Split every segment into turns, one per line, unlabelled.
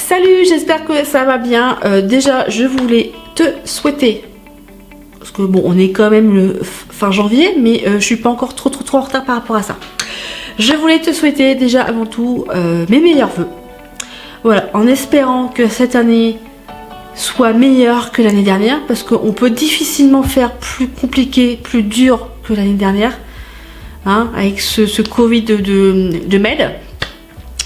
Salut, j'espère que ça va bien. Déjà, je voulais te souhaiter, parce que bon, on est quand même le fin janvier, mais je suis pas encore trop en retard par rapport à ça. Je voulais te souhaiter déjà avant tout mes meilleurs vœux. Voilà, en espérant que cette année soit meilleure que l'année dernière, parce qu'on peut difficilement faire plus compliqué, plus dur que l'année dernière, hein, avec ce Covid de merde.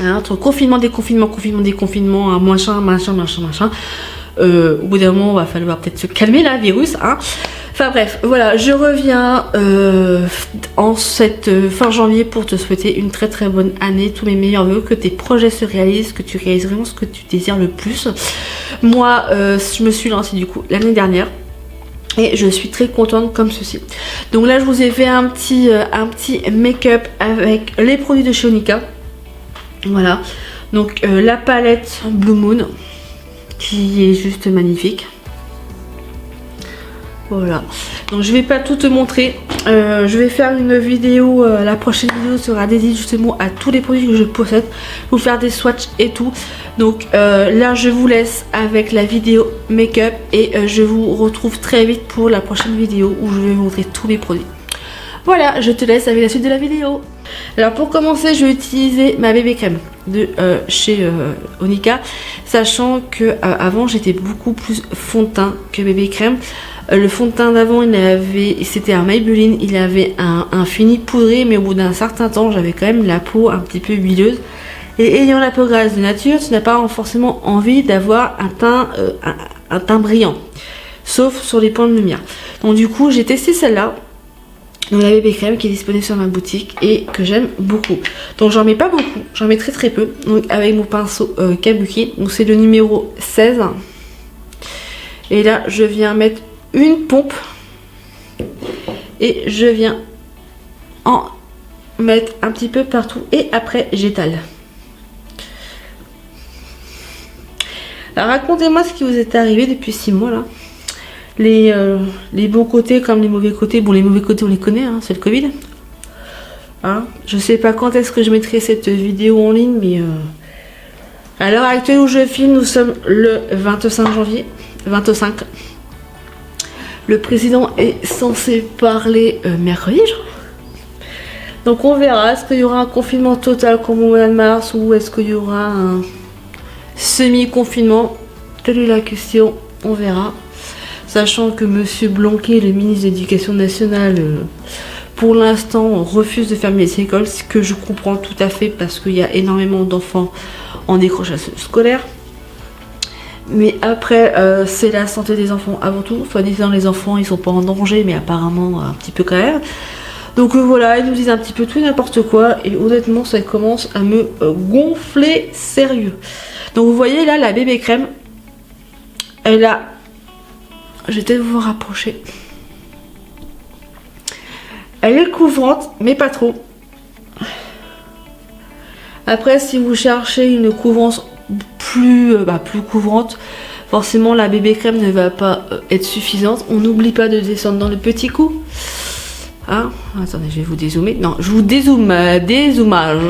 Hein, entre confinement, déconfinement, hein, machin. Au bout d'un moment, il va falloir peut-être se calmer là, virus. Hein. Enfin bref, voilà, je reviens en cette fin janvier pour te souhaiter une très très bonne année, tous mes meilleurs vœux, que tes projets se réalisent, que tu réalises vraiment ce que tu désires le plus. Moi, je me suis lancée du coup l'année dernière. Et je suis très contente comme ceci. Donc là, je vous ai fait un petit make-up avec les produits de chez Onika. Voilà, donc la palette Blue Moon qui est juste magnifique. Voilà, donc je vais pas tout te montrer. Je vais faire une vidéo, la prochaine vidéo sera dédiée justement à tous les produits que je possède, vous faire des swatchs et tout. Donc là je vous laisse avec la vidéo make-up et je vous retrouve très vite pour la prochaine vidéo où je vais vous montrer tous mes produits. Voilà, je te laisse avec la suite de la vidéo. Alors pour commencer, je vais utiliser ma bébé crème de chez Onika, sachant que avant j'étais beaucoup plus fond de teint que bébé crème. Le fond de teint d'avant, c'était un Maybelline, il avait un fini poudré, mais au bout d'un certain temps, j'avais quand même la peau un petit peu huileuse. Et ayant la peau grasse de nature, tu n'as pas forcément envie d'avoir un teint brillant, sauf sur les points de lumière. Donc du coup, j'ai testé celle-là. Donc la bébé crème qui est disponible sur ma boutique et que j'aime beaucoup. Donc j'en mets pas beaucoup, j'en mets très peu. Donc avec mon pinceau Kabuki, donc c'est le numéro 16. Et là je viens mettre une pompe et je viens en mettre un petit peu partout et après j'étale. Alors racontez-moi ce qui vous est arrivé depuis 6 mois là. Les bons côtés comme les mauvais côtés. Bon, les mauvais côtés on les connaît, hein, c'est le Covid. Hein, je sais pas quand est-ce que je mettrai cette vidéo en ligne, mais à l'heure actuelle où je filme, nous sommes le 25 janvier. 25. Le président est censé parler mercredi, je crois. Donc on verra, est-ce qu'il y aura un confinement total comme au mois de mars ou est-ce qu'il y aura un semi-confinement? Telle est la question, on verra. Sachant que Monsieur Blanquet, le ministre de l'Éducation nationale, pour l'instant refuse de fermer les écoles, ce que je comprends tout à fait parce qu'il y a énormément d'enfants en décrochage scolaire. Mais après, c'est la santé des enfants avant tout. Soi-disant, les enfants, ils sont pas en danger, mais apparemment un petit peu quand même. Donc voilà, ils nous disent un petit peu tout et n'importe quoi. Et honnêtement, ça commence à me gonfler sérieux. Donc vous voyez là, la bébé crème, elle a... Je vais peut-être vous rapprocher. Elle est couvrante, mais pas trop. Après, si vous cherchez une couvrance plus couvrante, forcément la bébé crème ne va pas être suffisante. On n'oublie pas de descendre dans le petit coup. Hein? Attendez, je vais vous dézoomer. Non, je vous dézoome. Dézoomage.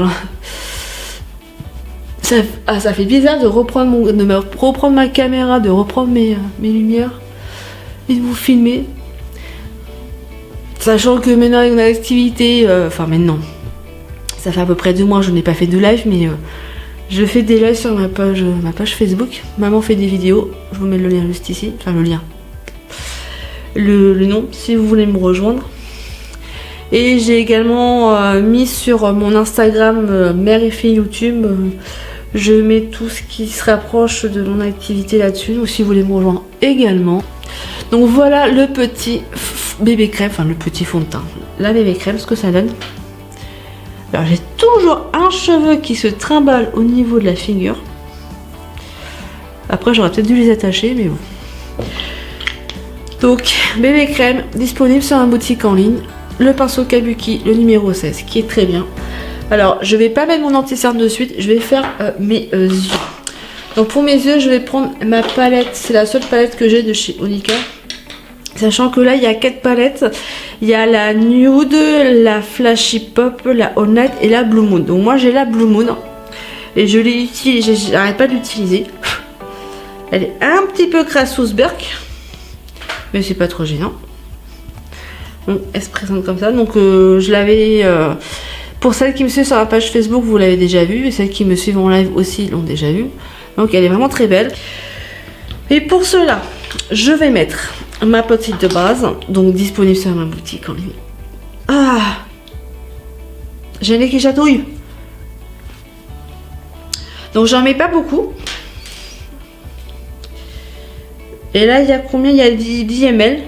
Ça fait bizarre de reprendre ma caméra, de reprendre mes lumières. Et de vous filmer, sachant que maintenant avec mon activité, maintenant, ça fait à peu près 2 mois que je n'ai pas fait de live, mais je fais des lives sur ma page Facebook. Maman fait des vidéos, je vous mets le lien juste ici, enfin le lien, le nom si vous voulez me rejoindre. Et j'ai également mis sur mon Instagram mère et fille YouTube, je mets tout ce qui se rapproche de mon activité là-dessus, donc si vous voulez me rejoindre également. Donc voilà le petit bébé crème, enfin le petit fond de teint, la bébé crème, ce que ça donne. Alors j'ai toujours un cheveu qui se trimballe au niveau de la figure. Après j'aurais peut-être dû les attacher, mais bon. Donc bébé crème disponible sur un boutique en ligne. Le pinceau Kabuki, le numéro 16, qui est très bien. Alors je vais pas mettre mon anti-cerne de suite, je vais faire mes yeux. Donc pour mes yeux, je vais prendre ma palette, c'est la seule palette que j'ai de chez Onika. Sachant que là, il y a 4 palettes. Il y a la Nude, la Flashy Pop, la All Night et la Blue Moon. Donc moi, j'ai la Blue Moon. Et je l'ai utilisée, j'arrête pas de l'utiliser. Elle est un petit peu crassous Burk, mais c'est pas trop gênant. Donc elle se présente comme ça. Donc je l'avais... pour celles qui me suivent sur la page Facebook, vous l'avez déjà vue. Et celles qui me suivent en live aussi l'ont déjà vue. Donc elle est vraiment très belle. Et pour cela, je vais mettre ma petite de base. Donc disponible sur ma boutique en ligne. Ah, j'ai les qui chatouillent. Donc j'en mets pas beaucoup. Et là il y a combien? Il y a 10 ml.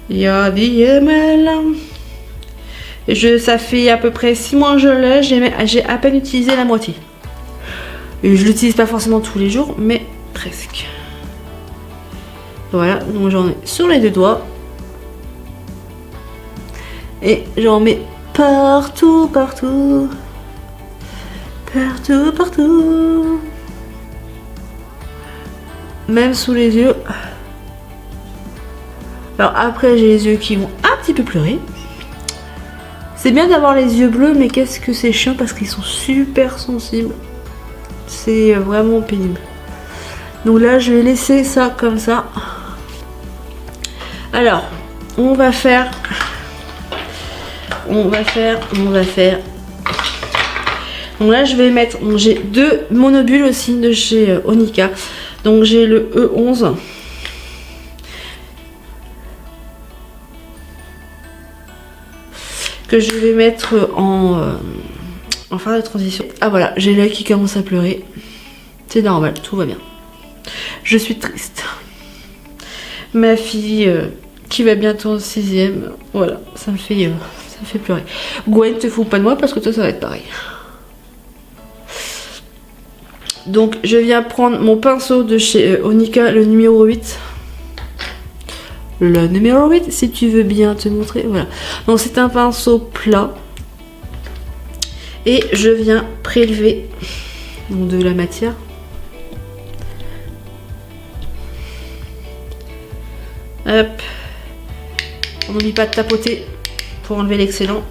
Il y a 10 ml. Et ça fait à peu près 6 mois que je l'ai. J'ai à peine utilisé la moitié. Et je l'utilise pas forcément tous les jours, mais presque. Voilà, donc j'en ai sur les 2 doigts. Et j'en mets partout, partout. Partout, partout. Même sous les yeux. Alors après, j'ai les yeux qui vont un petit peu pleurer. C'est bien d'avoir les yeux bleus, mais qu'est-ce que c'est chiant parce qu'ils sont super sensibles. C'est vraiment pénible. Donc là, je vais laisser ça comme ça. Alors, on va faire. Donc là, je vais mettre. J'ai 2 monobules aussi de chez Onika. Donc j'ai le E11. Que je vais mettre en fin de transition. Ah voilà, j'ai l'œil qui commence à pleurer. C'est normal, tout va bien. Je suis triste. Ma fille qui va bientôt en 6ème, voilà, ça me fait pleurer. Gwen, te fous pas de moi parce que toi ça va être pareil. Donc je viens prendre mon pinceau de chez Onika, le numéro 8. Le numéro 8, si tu veux bien te montrer. Voilà. Donc c'est un pinceau plat. Et je viens prélever de la matière. Hop. On n'oublie pas de tapoter pour enlever l'excellent.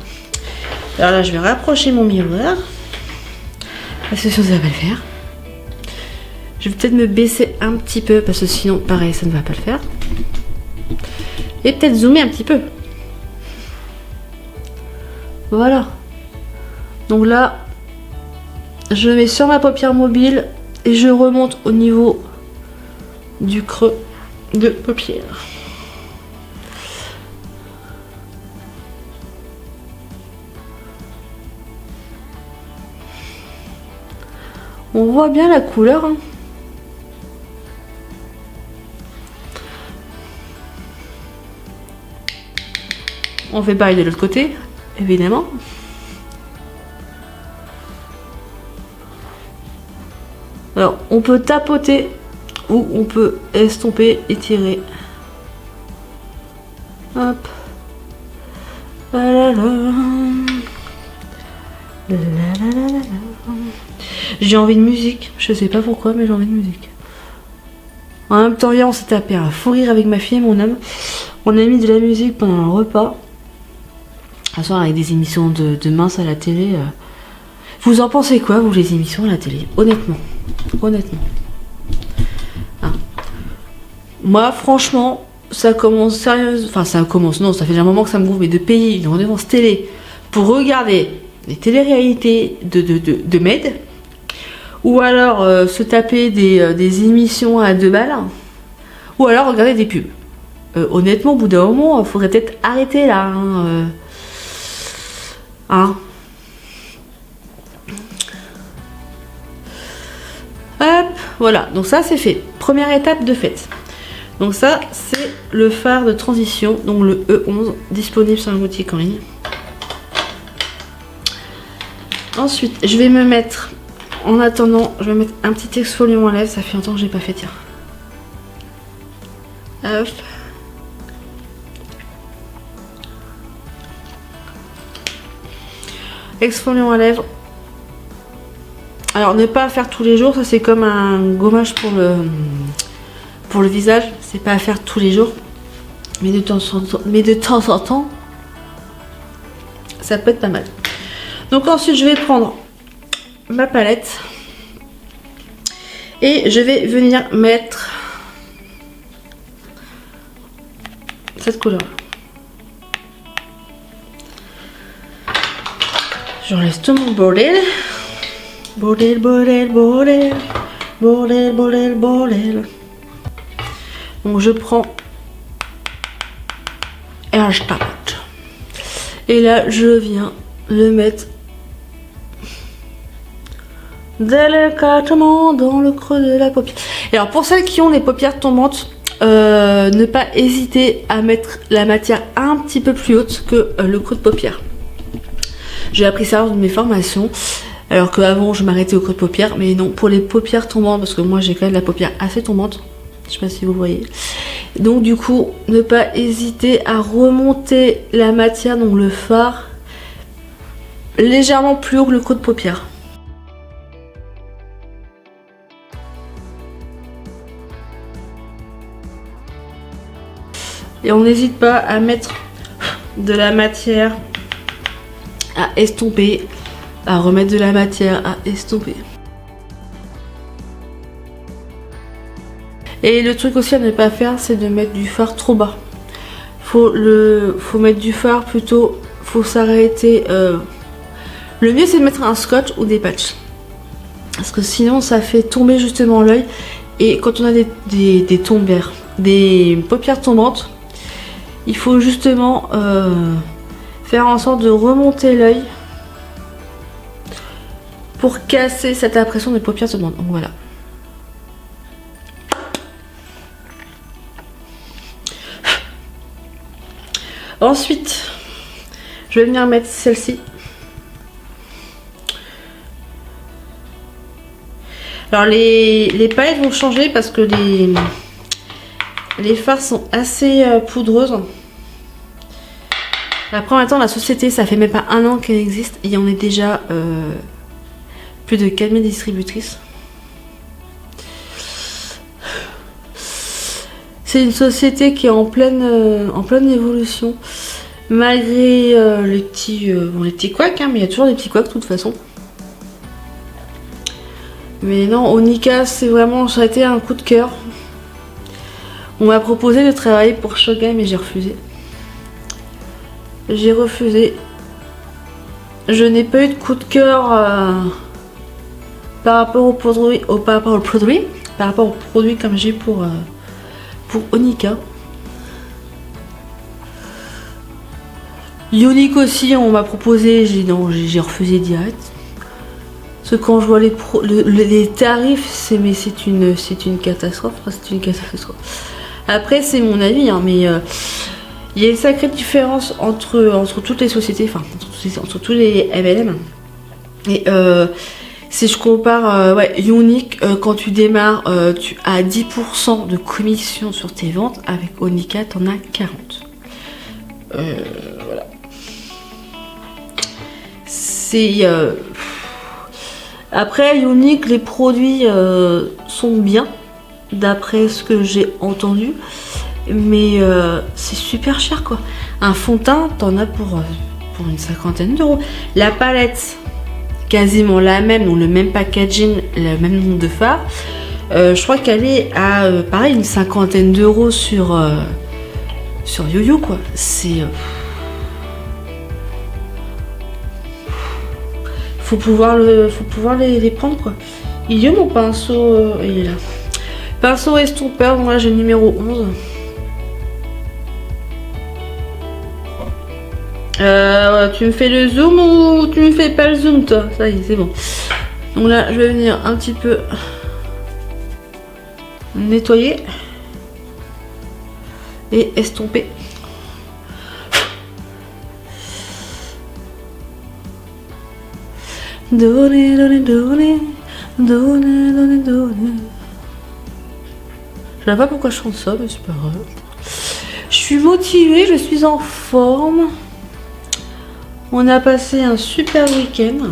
Alors là, je vais rapprocher mon miroir. Parce que sinon, ça va pas le faire. Je vais peut-être me baisser un petit peu parce que sinon, pareil, ça ne va pas le faire. Et peut-être zoomer un petit peu. Voilà. Donc là, je mets sur ma paupière mobile et je remonte au niveau du creux de paupière. On voit bien la couleur. Hein. On fait pareil de l'autre côté, évidemment. Alors, on peut tapoter ou on peut estomper, étirer. Hop. J'ai envie de musique. Je sais pas pourquoi, mais j'ai envie de musique. En même temps, hier, on s'est tapé un fou rire avec ma fille et mon homme. On a mis de la musique pendant un repas. Un soir avec des émissions de mince à la télé. Vous en pensez quoi, vous, les émissions à la télé? Honnêtement. Ah. Moi, franchement, ça commence sérieusement. Enfin, ça commence, non, ça fait déjà un moment que ça me gonfle, mais de payer une redevance télé pour regarder des téléréalités de med. Ou alors se taper des émissions à 2 balles. Ou alors regarder des pubs. Honnêtement, au bout d'un moment, il faudrait peut-être arrêter là. Hop, voilà, donc ça c'est fait. Première étape de fait. Donc ça c'est le fard de transition, donc le E11, disponible sur la boutique en ligne. Ensuite, je vais me mettre, en attendant, je vais mettre un petit exfoliant à lèvres, ça fait longtemps que j'ai pas fait, tiens. Hop. Exfoliant à lèvres. Alors ne pas faire tous les jours, ça c'est comme un gommage pour le visage, c'est pas à faire tous les jours, mais de temps en temps, ça peut être pas mal. Donc ensuite je vais prendre ma palette Et je vais venir mettre cette couleur. J'enlève tout mon bordel. Bordel, bordel, bordel. Bordel, bordel, bordel. Donc je prends et je tapote. Et là je viens le mettre délicatement dans le creux de la paupière. Et alors pour celles qui ont des paupières tombantes, ne pas hésiter à mettre la matière un petit peu plus haute que le creux de paupière. J'ai appris ça lors de mes formations, alors qu'avant je m'arrêtais au creux de paupière, mais non, pour les paupières tombantes, parce que moi j'ai quand même la paupière assez tombante, je sais pas si vous voyez. Donc du coup, ne pas hésiter à remonter la matière, donc le fard, légèrement plus haut que le creux de paupière. Et on n'hésite pas à mettre de la matière à estomper, à remettre de la matière à estomper. Et le truc aussi à ne pas faire, c'est de mettre du fard trop bas. Faut mettre du fard plutôt, faut s'arrêter. Le mieux c'est de mettre un scotch ou des patchs. Parce que sinon ça fait tomber justement l'œil. Et quand on a des tombères, des paupières tombantes, il faut justement faire en sorte de remonter l'œil pour casser cette impression des paupières tombantes. Donc voilà. Ensuite, je vais venir mettre celle-ci. Alors les palettes vont changer parce que les fards sont assez poudreuses. Après en même temps la société ça fait même pas un an qu'elle existe et on est déjà plus de 4000 distributrices. C'est une société qui est en pleine évolution. Malgré les petits couacs, hein, mais il y a toujours des petits couacs de toute façon. Mais non, Onika, c'est vraiment, ça a été un coup de cœur. On m'a proposé de travailler pour Shogun, mais j'ai refusé. J'ai refusé. Je n'ai pas eu de coup de cœur par rapport au produit, par rapport au produit comme j'ai pour Onika. Younique aussi, on m'a proposé, j'ai refusé direct. Parce que quand je vois les tarifs, c'est une catastrophe. C'est une catastrophe. Après, c'est mon avis, hein, mais il y a une sacrée différence entre toutes les sociétés, enfin entre tous les MLM. Et si je compare, Younique, quand tu démarres, tu as 10% de commission sur tes ventes. Avec Onika, t'en as 40. Voilà. C'est après Younique, les produits sont bien d'après ce que j'ai entendu, mais c'est super cher quoi. Un fond de teint, t'en as pour une 50aine d'euros. La palette, quasiment la même, donc le même packaging, le même nombre de fards. Je crois qu'elle est à pareil une 50aine d'euros sur YoYo quoi. C'est faut pouvoir les prendre quoi. Il y a mon pinceau, il est là. Pinceau estompeur, donc là j'ai le numéro 11. Tu me fais le zoom ou tu me fais pas le zoom toi? Ça y est, c'est bon. Donc là je vais venir un petit peu nettoyer et estomper. Donnez, donnez, donnez, donnez, donnez, donnez. Je sais pas pourquoi je chante ça, mais c'est pas grave. Je suis motivée, je suis en forme. On a passé un super week-end.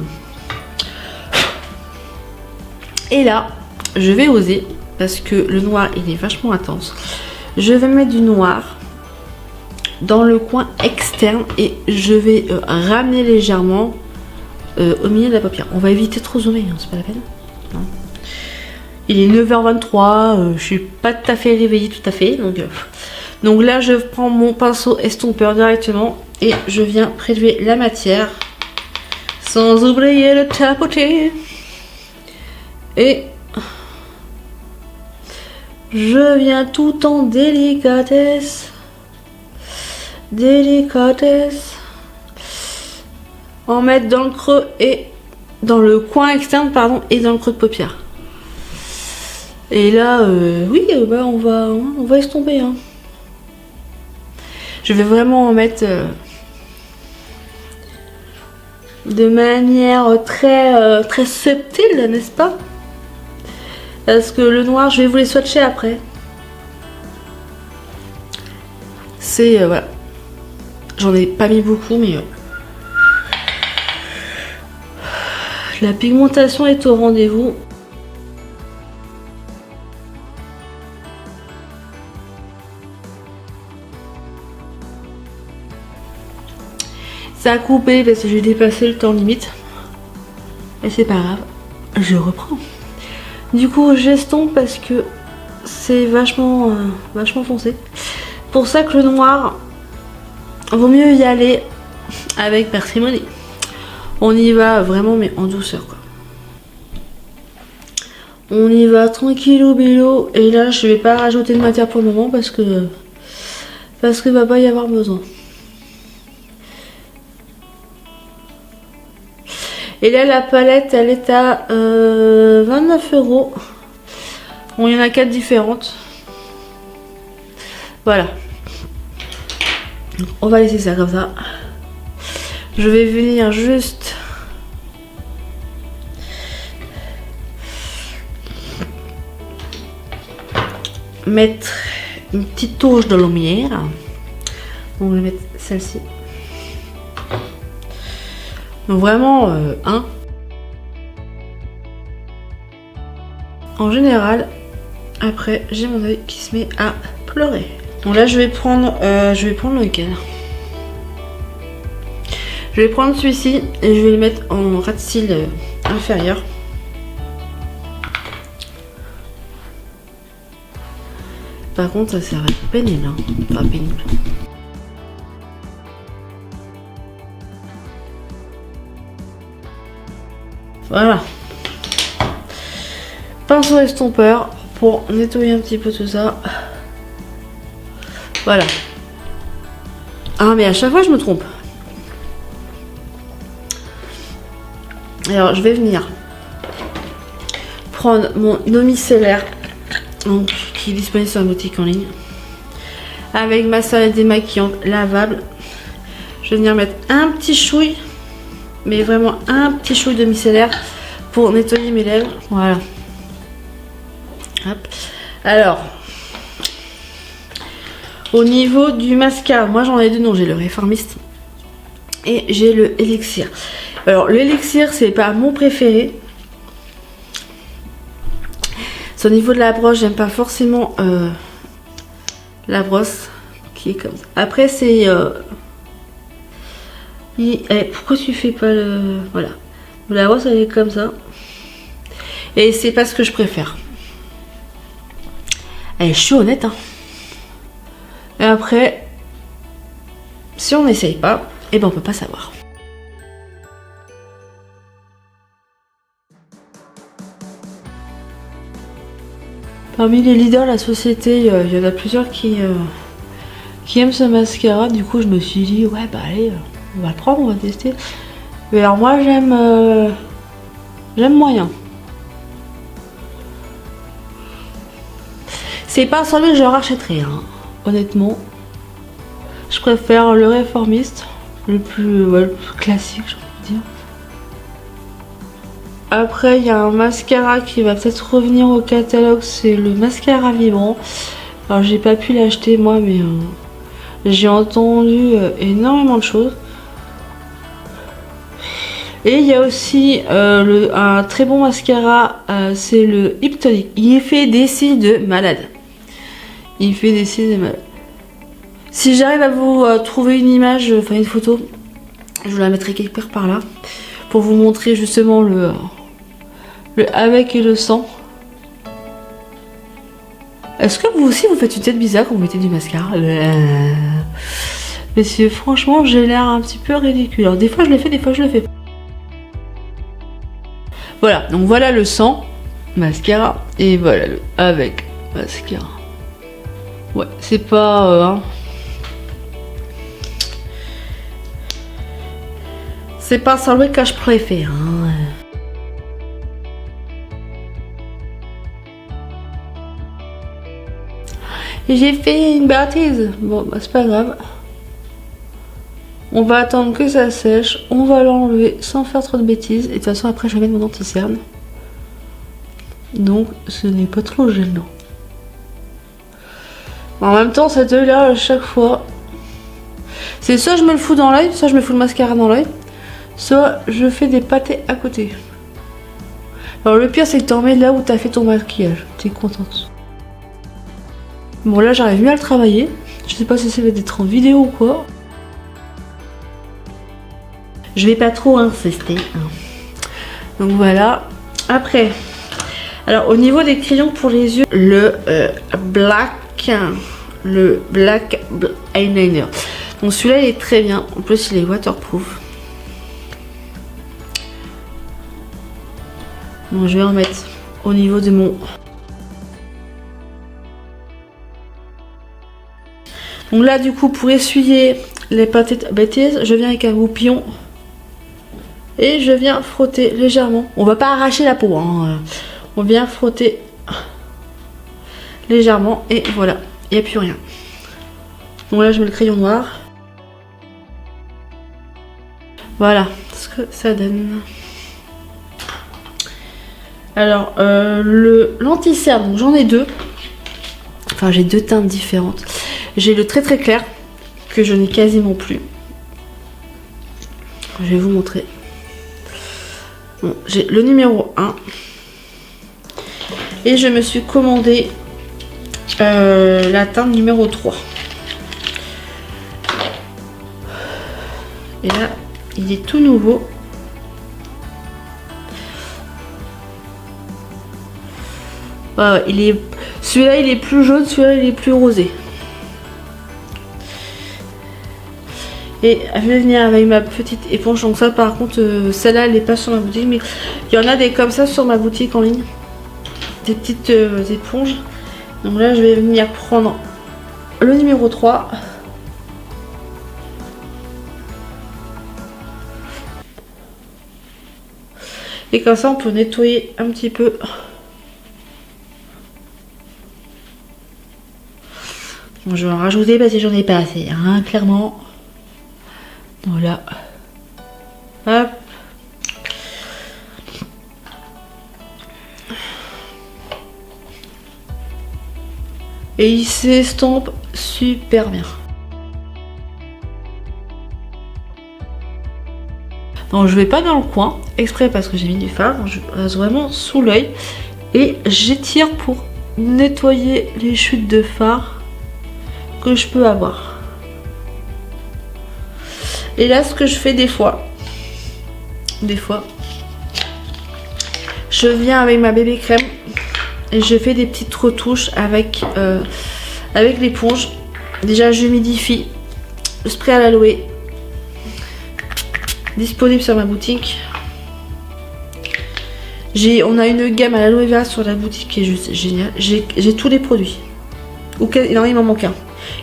Et là, je vais oser, parce que le noir, il est vachement intense. Je vais mettre du noir dans le coin externe et je vais ramener légèrement au milieu de la paupière. On va éviter de trop zoomer, hein, c'est pas la peine. Non. Il est 9h23, je suis pas tout à fait réveillée tout à fait. Donc là je prends mon pinceau estompeur directement et je viens prélever la matière. Sans oublier le tapoter. Et je viens tout en délicatesse. En mettre dans le creux et dans le coin externe, pardon, et dans le creux de paupière. Et là, oui, bah on va estomper. Hein. Je vais vraiment en mettre de manière très subtile, n'est-ce pas? Parce que le noir, je vais vous les swatcher après. C'est voilà. J'en ai pas mis beaucoup, mais la pigmentation est au rendez-vous. Ça a coupé parce que j'ai dépassé le temps limite. Et c'est pas grave, je reprends. Du coup, j'estompe parce que c'est vachement foncé. Pour ça que le noir, vaut mieux y aller avec parcimonie. On y va vraiment, mais en douceur, quoi. On y va tranquillou bilou. Et là, je vais pas rajouter de matière pour le moment parce que va pas y avoir besoin. Et là, la palette, elle est à 29 €. Bon, il y en a 4 différentes. Voilà. On va laisser ça comme ça. Je vais venir juste mettre une petite touche de lumière. On va mettre celle-ci. Donc vraiment, en général, après, j'ai mon œil qui se met à pleurer. Donc là, je vais prendre lequel? Je vais prendre celui-ci et je vais le mettre en ras de cils inférieur. Par contre, ça va être pénible, hein. Enfin, pénible. Voilà. Pinceau estompeur pour nettoyer un petit peu tout ça. Voilà. Ah, mais à chaque fois, je me trompe. Alors, je vais venir prendre mon eau micellaire, donc, qui est disponible sur la boutique en ligne, avec ma serviette démaquillante lavable. Je vais venir mettre un petit chouille, mais vraiment un petit chouille de micellaire pour nettoyer mes lèvres. Voilà. Hop. Alors, au niveau du mascara, moi j'en ai deux noms, j'ai le Réformiste et j'ai le Elixir. Alors l'Elixir, c'est pas mon préféré. C'est au niveau de la brosse, j'aime pas forcément la brosse qui est comme ça. Après c'est pourquoi tu fais pas le... Voilà. La brosse elle est comme ça. Et c'est pas ce que je préfère. Je suis honnête, hein. Et après, si on n'essaye pas, eh ben on peut pas savoir. Parmi les leaders de la société, il y en a plusieurs qui aiment ce mascara. Du coup, je me suis dit, ouais, bah allez, on va le prendre, on va tester. Mais alors moi, j'aime moyen. C'est pas celui que je rachèterai, hein. Honnêtement. Je préfère le Réformiste, le plus classique, j'ai envie de dire. Après, il y a un mascara qui va peut-être revenir au catalogue, c'est le mascara vibrant. Alors, j'ai pas pu l'acheter moi, mais j'ai entendu énormément de choses. Et il y a aussi un très bon mascara, c'est le Hyptonic. Il fait des cils de malade. Il fait des cils de malade. Si j'arrive à vous trouver une image, enfin une photo, je vous la mettrai quelque part par là, pour vous montrer justement le avec et le sans. Est-ce que vous aussi vous faites une tête bizarre quand vous mettez du mascara? Mais franchement, j'ai l'air un petit peu ridicule. Alors des fois je le fais, des fois je le fais pas. Voilà, donc voilà le sans mascara et voilà le avec mascara. Ouais, c'est pas... hein. C'est pas celui que je préfère. Hein. J'ai fait une bêtise. Bon, bah, c'est pas grave. On va attendre que ça sèche. On va l'enlever sans faire trop de bêtises. Et de toute façon, après, je vais mettre mon anti-cerne. Donc, ce n'est pas trop gênant. En même temps, cette œil-là, à chaque fois, c'est soit je me le fous dans l'œil, soit je me fous le mascara dans l'œil, soit je fais des pâtés à côté. Alors, le pire, c'est que tu en mets là où tu as fait ton maquillage. Tu es contente. Bon, là, j'arrive mieux à le travailler. Je sais pas si ça va être en vidéo ou quoi. Je vais pas trop insister. Donc voilà. Après, alors au niveau des crayons pour les yeux, le black eyeliner. Donc celui-là il est très bien. En plus il est waterproof. Donc je vais en mettre au niveau de mon. Donc là du coup pour essuyer les pâtés bêtises, je viens avec un goupillon. Et je viens frotter légèrement. On va pas arracher la peau. Hein. On vient frotter légèrement. Et voilà. Il n'y a plus rien. Donc là, je mets le crayon noir. Voilà ce que ça donne. Alors, l'anti-cerne, donc j'en ai deux. Enfin, j'ai deux teintes différentes. J'ai le très très clair, que je n'ai quasiment plus. Je vais vous montrer. Bon, j'ai le numéro 1 et je me suis commandé la teinte numéro 3 et là il est tout nouveau. Ouais, celui-là il est plus jaune, celui-là il est plus rosé. Et je vais venir avec ma petite éponge. Donc ça par contre, celle-là elle n'est pas sur ma boutique. Mais il y en a des comme ça sur ma boutique en ligne. Des petites éponges. Donc là je vais venir prendre le numéro 3. Et comme ça on peut nettoyer un petit peu. Bon, je vais en rajouter parce que j'en ai pas assez. Hein, clairement. Voilà. Hop. Et il s'estompe super bien. Donc je vais pas dans le coin, exprès parce que j'ai mis du fard. Je passe vraiment sous l'œil. Et j'étire pour nettoyer les chutes de fard que je peux avoir. Et là, ce que je fais des fois, je viens avec ma bébé crème et je fais des petites retouches avec l'éponge. Déjà, j'humidifie le spray à l'aloe, disponible sur ma boutique. On a une gamme à l'aloe vera sur la boutique qui est juste géniale. J'ai tous les produits. Non, il m'en manque un.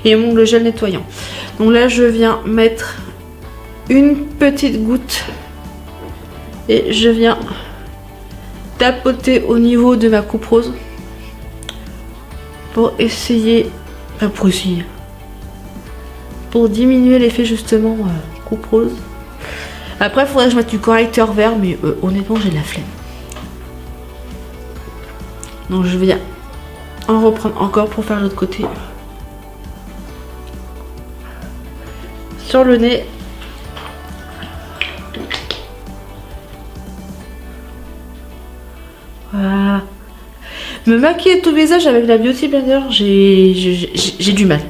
Et il manque le gel nettoyant. Donc là, je viens mettre une petite goutte et je viens tapoter au niveau de ma coupe rose pour diminuer l'effet justement coupe rose. Après il faudrait que je mette du correcteur vert, mais honnêtement j'ai de la flemme. Donc je viens en reprendre encore pour faire l'autre côté sur le nez. Voilà. Me maquiller tout le visage avec la Beauty Blender, j'ai du mal.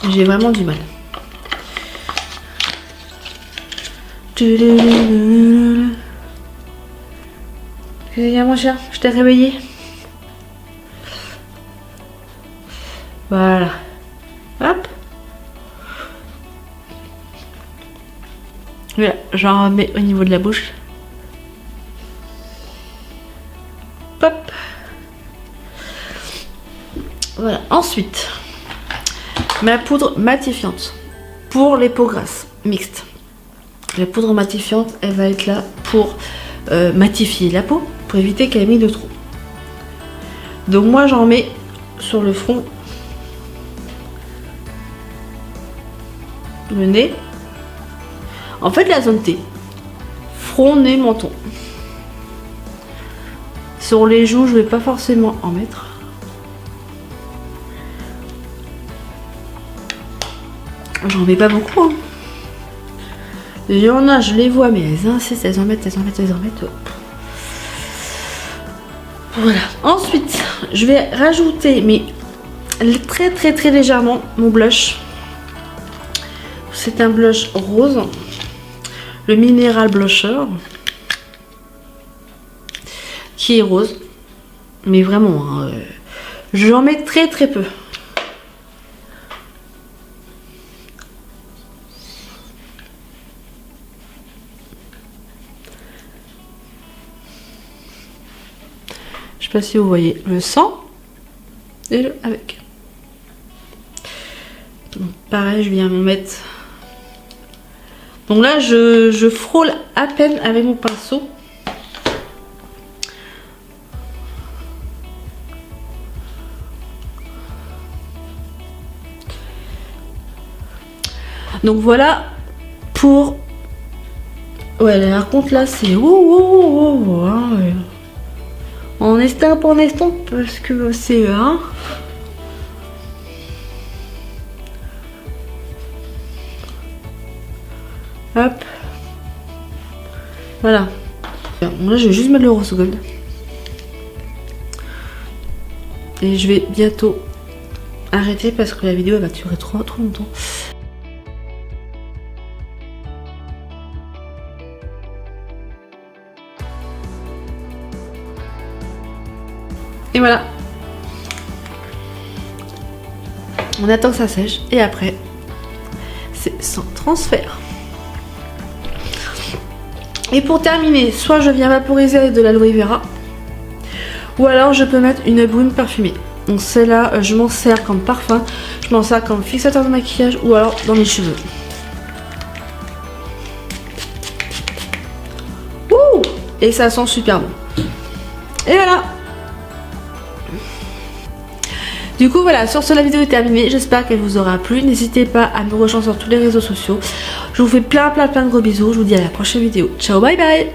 J'ai vraiment du mal. Excusez-moi mon cher, je t'ai réveillé. Voilà. Hop. Voilà, j'en remets au niveau de la bouche. Hop. Voilà. Ensuite, ma poudre matifiante pour les peaux grasses mixtes. La poudre matifiante, elle va être là pour matifier la peau, pour éviter qu'elle ait mis de trop. Donc moi, j'en mets sur le front, le nez. En fait, la zone T, front, nez, menton. Sur les joues, je vais pas forcément en mettre. J'en mets pas beaucoup. Hein. Il y en a, je les vois, mais elles insistent, elles en mettent, elles en mettent, elles en mettent. Voilà. Ensuite, je vais rajouter, mais très très très légèrement, mon blush. C'est un blush rose. Le Mineral Blusher. Qui est rose. Mais vraiment, hein, j'en mets très très peu. Je sais pas si vous voyez le sans et le avec. Donc, pareil, je viens m'en mettre. Donc là, je frôle à peine avec mon pinceau. Donc voilà pour... Ouais, par contre là, c'est... On estompe, parce que c'est... Hein. Hop. Voilà. Bon, là, je vais juste mettre le rose gold. Et je vais bientôt arrêter parce que la vidéo elle va durer trop longtemps. Et voilà. On attend que ça sèche et après, c'est sans transfert. Et pour terminer, soit je viens vaporiser avec de l'aloe vera, ou alors je peux mettre une brume parfumée. Donc celle-là, je m'en sers comme parfum, je m'en sers comme fixateur de maquillage ou alors dans mes cheveux. Ouh! Et ça sent super bon. Et voilà! Du coup voilà, sur ce la vidéo est terminée, j'espère qu'elle vous aura plu, n'hésitez pas à me rejoindre sur tous les réseaux sociaux. Je vous fais plein de gros bisous, je vous dis à la prochaine vidéo, ciao bye bye.